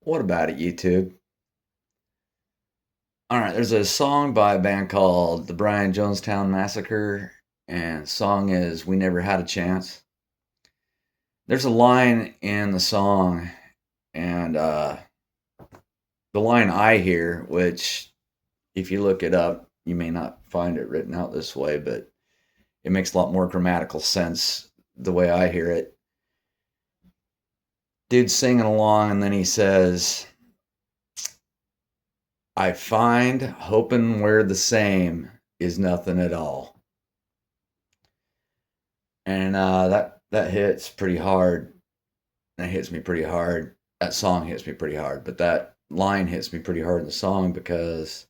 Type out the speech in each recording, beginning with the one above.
What about it, YouTube? All right, there's a song by a band called the Brian Jonestown Massacre, and the song is We Never Had a Chance. There's a line in the song, and the line I hear, which if you look it up, you may not find it written out this way, but it makes a lot more grammatical sense the way I hear it. Dude's singing along, and then he says, I find hoping we're the same is nothing at all. And that hits pretty hard. That hits me pretty hard. That song hits me pretty hard, but that line hits me pretty hard in the song because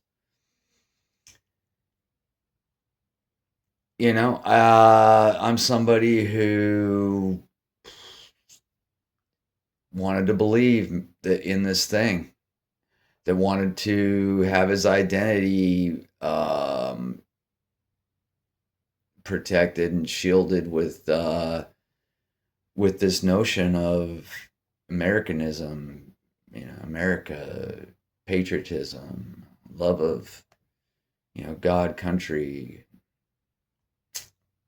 I'm somebody who wanted to believe that in this thing, that wanted to have his identity protected and shielded with this notion of Americanism, America, patriotism, love of, God, country,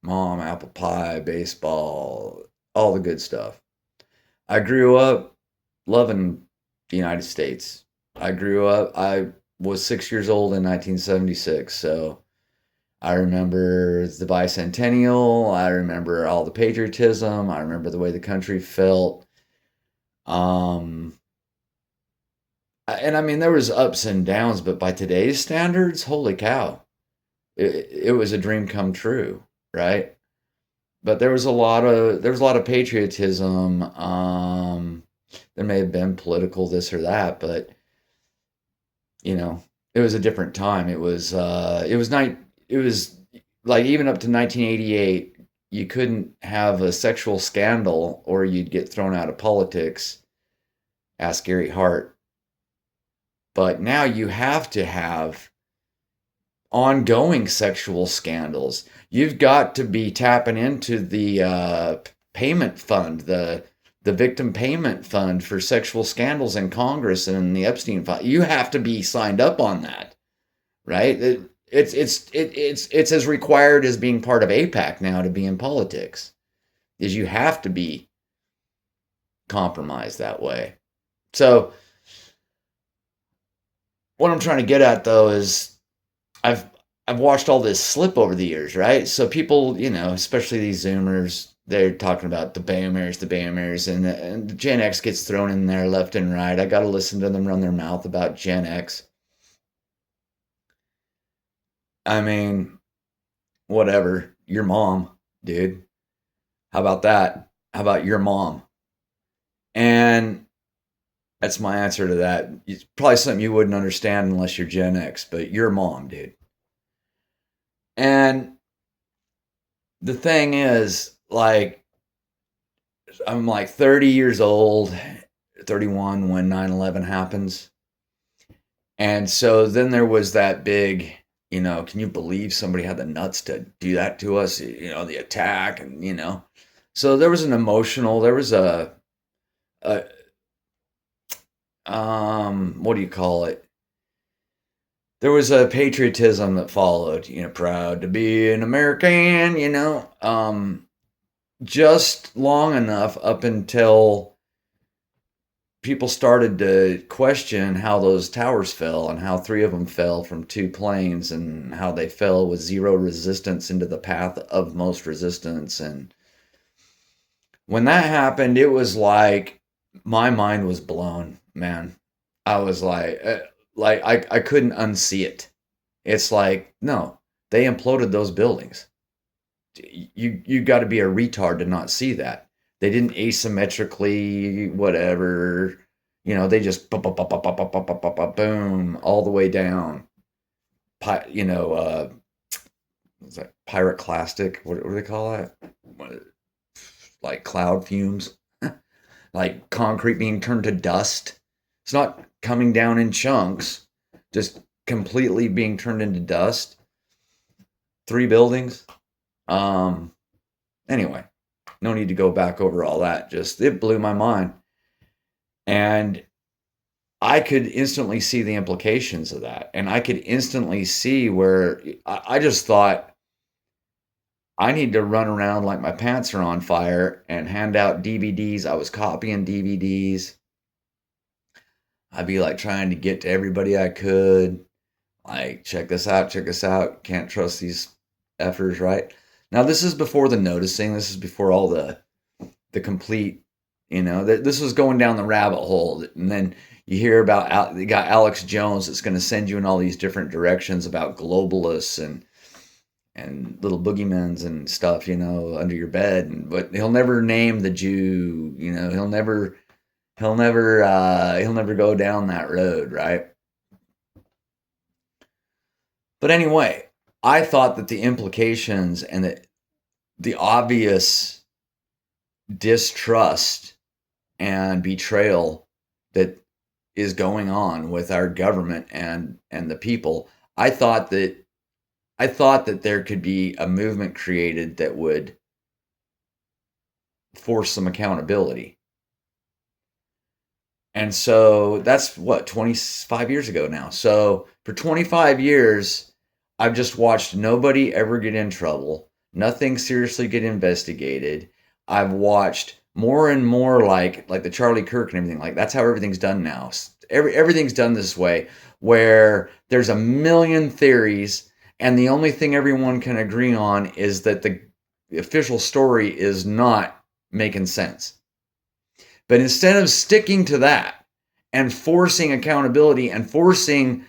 mom, apple pie, baseball, all the good stuff. I grew up loving the United States. I was 6 years old in 1976, so I remember the bicentennial. I remember all the patriotism. I remember the way the country felt. Um, and I mean, there was ups and downs, but by today's standards, holy cow, it was a dream come true, right? But there was a lot of patriotism. There may have been political this or that, but you know, it was a different time. It was like even up to 1988, you couldn't have a sexual scandal or you'd get thrown out of politics. Ask Gary Hart. But now you have to have ongoing sexual scandals. You've got to be tapping into the payment fund, the victim payment fund for sexual scandals in Congress and the Epstein file. You have to be signed up on that, right? It's as required as being part of APAC now to be in politics. Is you have to be compromised that way. So what I'm trying to get at though is I've I've watched all this slip over the years, right? So people, especially these Zoomers, they're talking about the Boomers, and the Gen X gets thrown in there left and right. I got to listen to them run their mouth about Gen X. I mean, whatever. Your mom, dude. How about that? How about your mom? And that's my answer to that. It's probably something you wouldn't understand unless you're Gen X, but your mom, dude. And the thing is, like, I'm like 30 years old, 31 when 9/11 happens. And so then there was that big, can you believe somebody had the nuts to do that to us? The attack and. So there was an emotional, there was a what do you call it? There was a patriotism that followed, proud to be an American, just long enough up until people started to question how those towers fell and how three of them fell from two planes and how they fell with zero resistance into the path of most resistance. And when that happened, it was like my mind was blown, man. I was like I couldn't unsee it. It's like, no, they imploded those buildings. You got to be a retard to not see that. They didn't asymmetrically whatever. They just boom all the way down. What's that? Pyroclastic? What do they call that? Like cloud fumes, like concrete being turned to dust. It's not coming down in chunks, just completely being turned into dust. Three buildings. Um, Anyway, no need to go back over all that. Just it blew my mind. And I could instantly see the implications of that. And I could instantly see where I just thought, I need to run around like my pants are on fire and hand out DVDs. I was copying DVDs. I'd be like trying to get to everybody I could. Like, check this out, check this out. Can't trust these effers, right? Now, this is before the noticing. This is before all the complete, this was going down the rabbit hole. And then you hear about, you got Alex Jones that's going to send you in all these different directions about globalists and little boogeymans and stuff, under your bed. But he'll never name the Jew, he'll never go down that road, right? But anyway, I thought that the implications and the obvious distrust and betrayal that is going on with our government and the people, I thought that there could be a movement created that would force some accountability. And so that's what, 25 years ago now. So for 25 years, I've just watched nobody ever get in trouble, nothing seriously get investigated. I've watched more and more like the Charlie Kirk and everything. Like, that's how everything's done now. Everything's done this way, where there's a million theories, and the only thing everyone can agree on is that the official story is not making sense. But instead of sticking to that and forcing accountability and forcing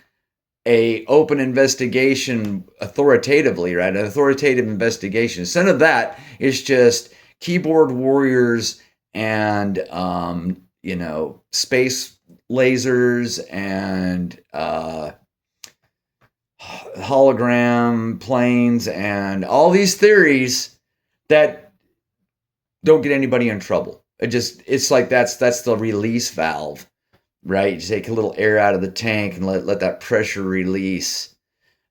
a open investigation authoritatively, right? An authoritative investigation. Instead of that, it's just keyboard warriors and space lasers and hologram planes and all these theories that don't get anybody in trouble. It's like that's the release valve, right? You take a little air out of the tank and let that pressure release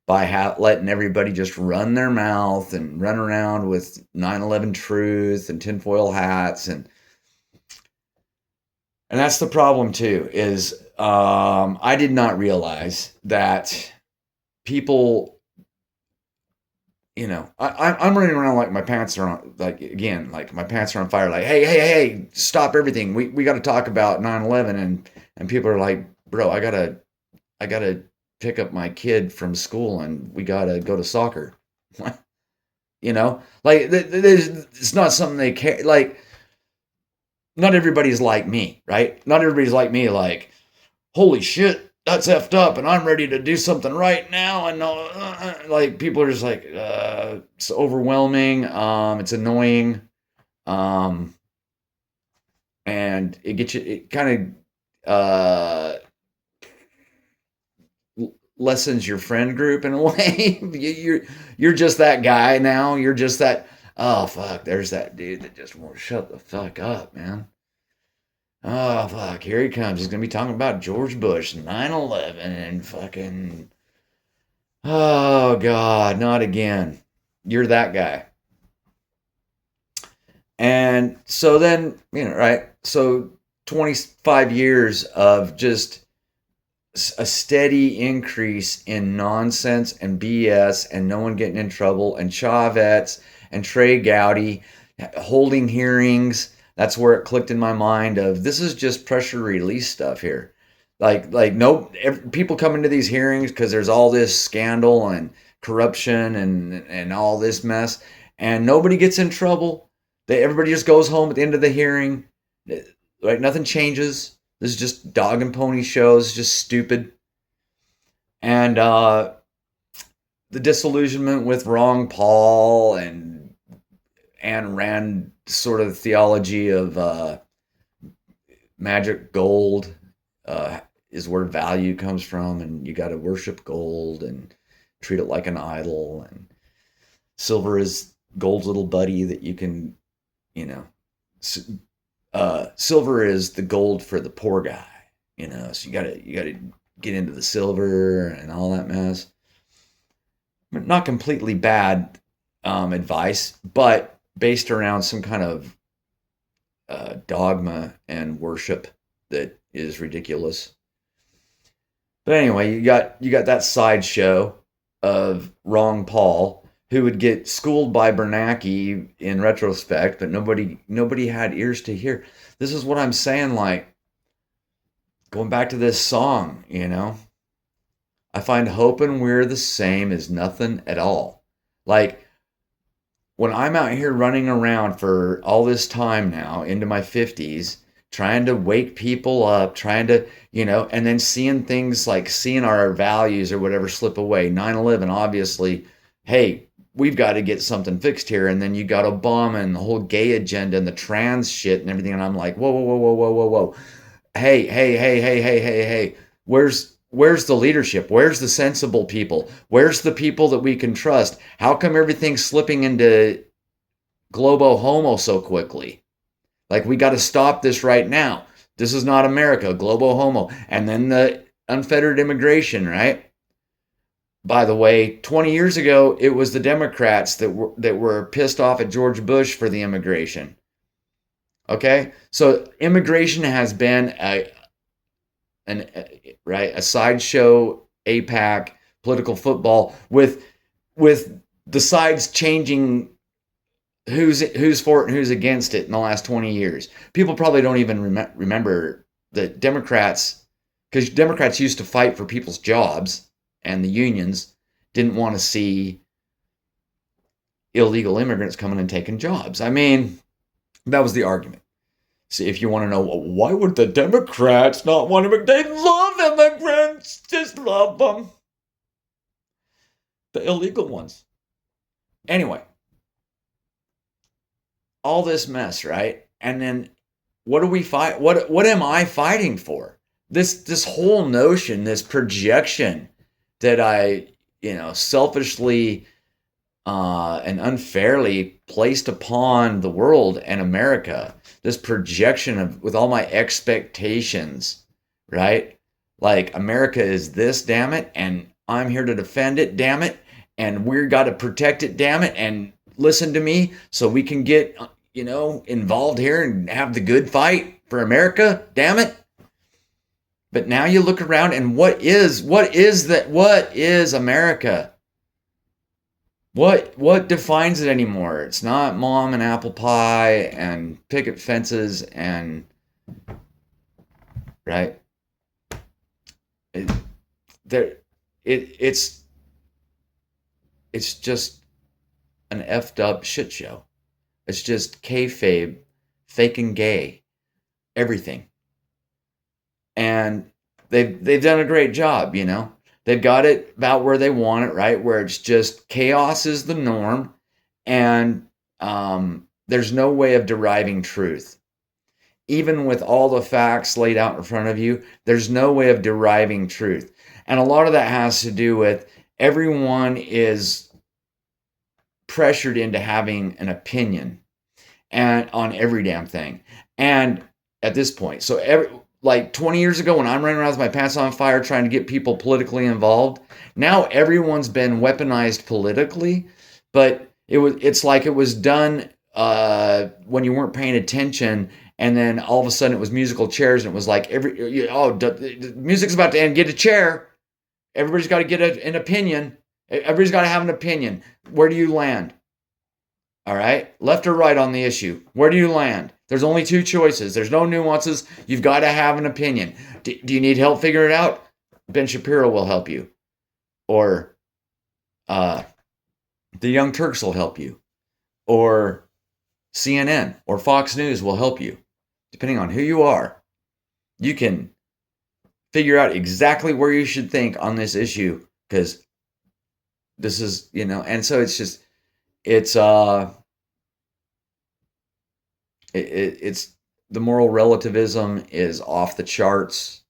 by letting everybody just run their mouth and run around with 9/11 truth and tinfoil hats. And that's the problem too, is I did not realize that people, I'm running around like my pants are on, like my pants are on fire. Like, hey, stop everything. We got to talk about 9/11. And people are like, bro, I gotta pick up my kid from school and we gotta go to soccer. It's not something they care. Like, not everybody's like me, right? Not everybody's like me. Like, holy shit, that's effed up, and I'm ready to do something right now. And like, people are just like, it's overwhelming. It's annoying. And it kind of lessens your friend group in a way. You're just that guy now. You're just that. Oh fuck! There's that dude that just won't shut the fuck up, man. Oh fuck! Here he comes. He's gonna be talking about George Bush, 9/11, and fucking. Oh god, not again. You're that guy. And so then, right? So 25 years of just a steady increase in nonsense and BS and no one getting in trouble, and Chavez and Trey Gowdy holding hearings. That's where it clicked in my mind of, this is just pressure release stuff here. People come into these hearings because there's all this scandal and corruption and all this mess, and nobody gets in trouble. Everybody just goes home at the end of the hearing, right? Nothing changes. This is just dog and pony shows, just stupid. And the disillusionment with Ron Paul and Ayn Rand sort of theology of magic gold is where value comes from, and you got to worship gold and treat it like an idol. And silver is gold's little buddy that you can, silver is the gold for the poor guy, so you gotta get into the silver and all that mess. Not completely bad advice, but based around some kind of dogma and worship that is ridiculous. But anyway, you got that sideshow of Ron Paul who would get schooled by Bernanke in retrospect, but nobody had ears to hear. This is what I'm saying. Like going back to this song, I find hoping we're the same is nothing at all. Like when I'm out here running around for all this time now into my 50s, trying to wake people up, trying to, and then seeing things like seeing our values or whatever slip away. 9/11, obviously, hey, we've got to get something fixed here. And then you got Obama and the whole gay agenda and the trans shit and everything. And I'm like, whoa, whoa, whoa, whoa, whoa, whoa, whoa. Hey, hey, hey, hey, hey, hey, hey. Where's the leadership? Where's the sensible people? Where's the people that we can trust? How come everything's slipping into globo homo so quickly? Like we got to stop this right now. This is not America, globo homo. And then the unfettered immigration, right? By the way, 20 years ago, it was the Democrats that were pissed off at George Bush for the immigration. Okay, so immigration has been a sideshow APAC political football with the sides changing who's for it and who's against it in the last 20 years. People probably don't even remember that Democrats, because Democrats used to fight for people's jobs and the unions didn't want to see illegal immigrants coming and taking jobs. I mean, that was the argument. See, if you want to know, why would the Democrats not want to? They love immigrants, just love them. The illegal ones. Anyway, all this mess, right? And then what do we fight? What am I fighting for? This whole notion, this projection that I, selfishly and unfairly placed upon the world and America. This projection of with all my expectations, right? Like America is this, damn it, and I'm here to defend it, damn it, and we've got to protect it, damn it, and listen to me so we can get, involved here and have the good fight for America, damn it. But now you look around and what is America? What defines it anymore? It's not mom and apple pie and picket fences and right. It, it's just an effed up shit show. It's just kayfabe, fake and gay, everything. And they've done a great job, They've got it about where they want it, right? Where it's just chaos is the norm, and there's no way of deriving truth. Even with all the facts laid out in front of you, there's no way of deriving truth. And a lot of that has to do with everyone is pressured into having an opinion and on every damn thing. And at this point, like 20 years ago when I'm running around with my pants on fire trying to get people politically involved, now everyone's been weaponized politically, but it's like it was done when you weren't paying attention, and then all of a sudden it was musical chairs, and it was like the music's about to end, get a chair. Everybody's got to get an opinion. Everybody's got to have an opinion. Where do you land? All right, left or right on the issue. Where do you land? There's only two choices. There's no nuances. You've got to have an opinion. Do you need help figuring it out? Ben Shapiro will help you. Or the Young Turks will help you. Or CNN or Fox News will help you. Depending on who you are, you can figure out exactly where you should think on this issue, because this is, and so it's just, it's the moral relativism is off the charts.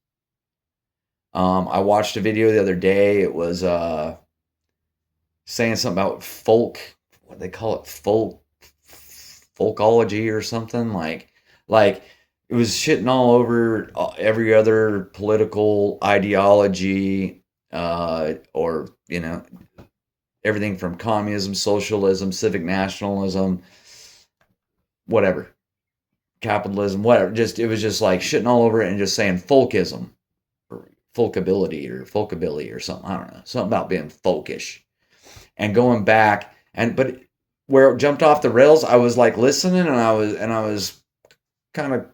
I watched a video the other day. It was saying something about folk. What do they call it? Folkology or something like it was shitting all over every other political ideology, or everything from communism, socialism, civic nationalism, whatever, capitalism, whatever. It was just like shitting all over it and just saying folkism, or folkabilly or something. I don't know. Something about being folkish and going back. But where it jumped off the rails, I was like listening and I was kind of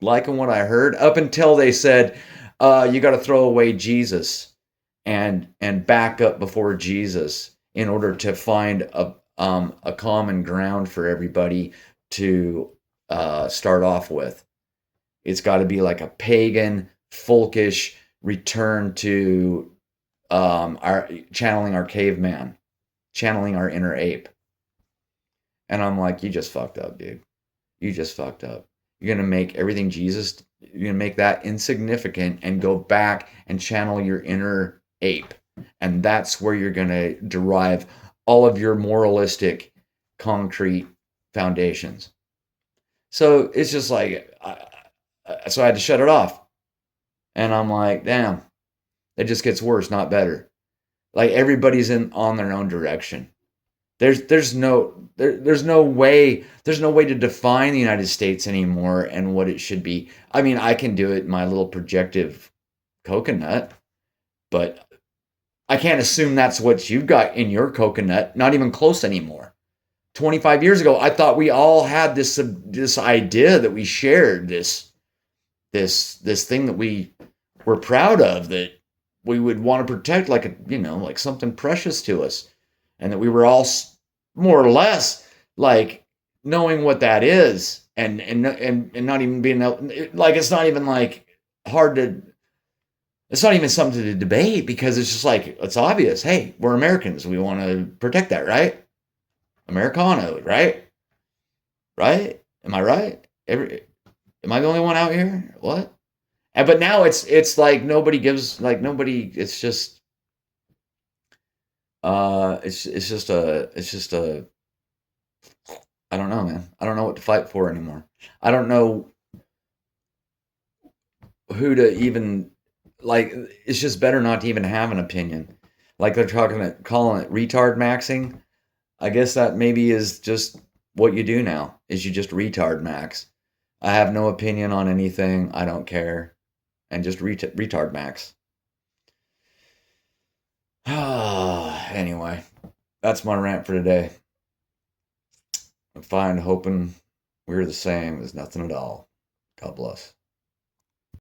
liking what I heard up until they said, you got to throw away Jesus and back up before Jesus in order to find a common ground for everybody to start off with. It's got to be like a pagan, folkish return to our channeling our caveman, channeling our inner ape. And I'm like, you just fucked up, dude. You just fucked up. You're gonna make everything Jesus. You're gonna make that insignificant and go back and channel your inner ape, and that's where you're gonna derive all of your moralistic, concrete foundations. So it's just like, so I had to shut it off, and I'm like, damn, it just gets worse, not better. Like everybody's in on their own direction. There's no way to define the United States anymore and what it should be. I mean, I can do it in my little projective coconut, but I can't assume that's what you've got in your coconut. Not even close anymore. 25 years ago, I thought we all had this idea that we shared, this thing that we were proud of, that we would want to protect like like something precious to us, and that we were all more or less like knowing what that is, and not even being like, it's not even like hard to, it's not even something to debate, because it's just like, it's obvious. Hey, we're Americans, we want to protect that, right? Americano, right? Am I right? Am I the only one out here? What? But now it's like nobody gives, like nobody. It's just it's just a I don't know, man. I don't know what to fight for anymore. I don't know who to even, like. It's just better not to even have an opinion. Like they're calling it retard maxing. I guess that maybe is just what you do now. Is you just retard max. I have no opinion on anything. I don't care, and just retard max. Anyway, that's my rant for today. I'm fine, hoping we're the same as nothing at all. God bless.